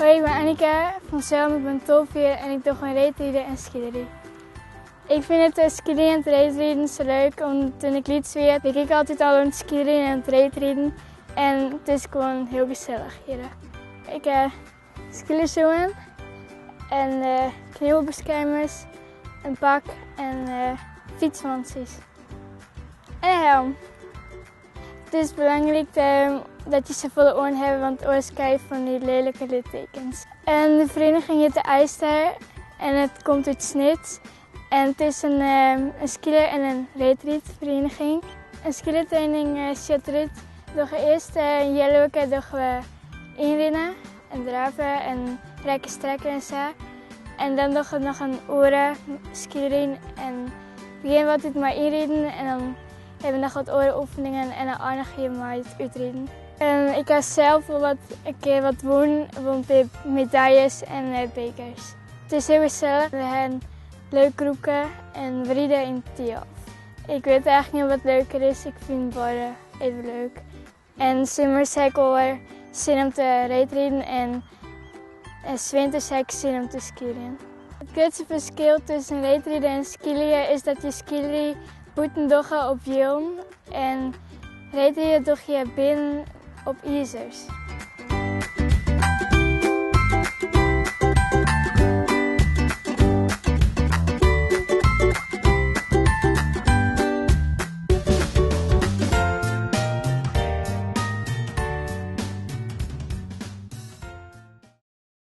Hoi, ik ben Annika van Zelm, ik ben 12 jaar en ik doe gewoon reetrieden en skiën. Ik vind het skiën en het reetrieden zo leuk, omdat toen ik liet zweer, keek ik altijd al aan het skiën en het reetrieden. En het is gewoon heel gezellig hier. Ik heb skileschoenen en kniebeschermers, een pak en fietswansies. En een helm. Het is belangrijk dat je zoveel oren hebt, want anders krijg je van die lelijke littekens. En de vereniging heet de IJster en het komt uit Snits. En het is een skieler en een reetriedvereniging. Een skielertraining zit eruit. Door eerst een hele week doen we inrennen en draven en rekken strekken en zo. En dan doen we nog een uur skiën en beginnen we altijd maar inrennen en dan hebben we nog wat oefeningen en dan eindigen we maar het uitreden. En ik heb zelf een keer wat gewonnen, bij medailles en bekers. Het is heel gezellig. We hebben leuk roeken en we rijden in Tialf. Ik weet eigenlijk niet wat leuker is. Ik vind borden even leuk. En zomers heb ik al zin om te reetrieden en winters heb ik zin om te skiën. Het grootste verschil tussen reetrieden en skiën is dat je skiën boeten doe op wielen en reetrieden doe je binnen op ijzers.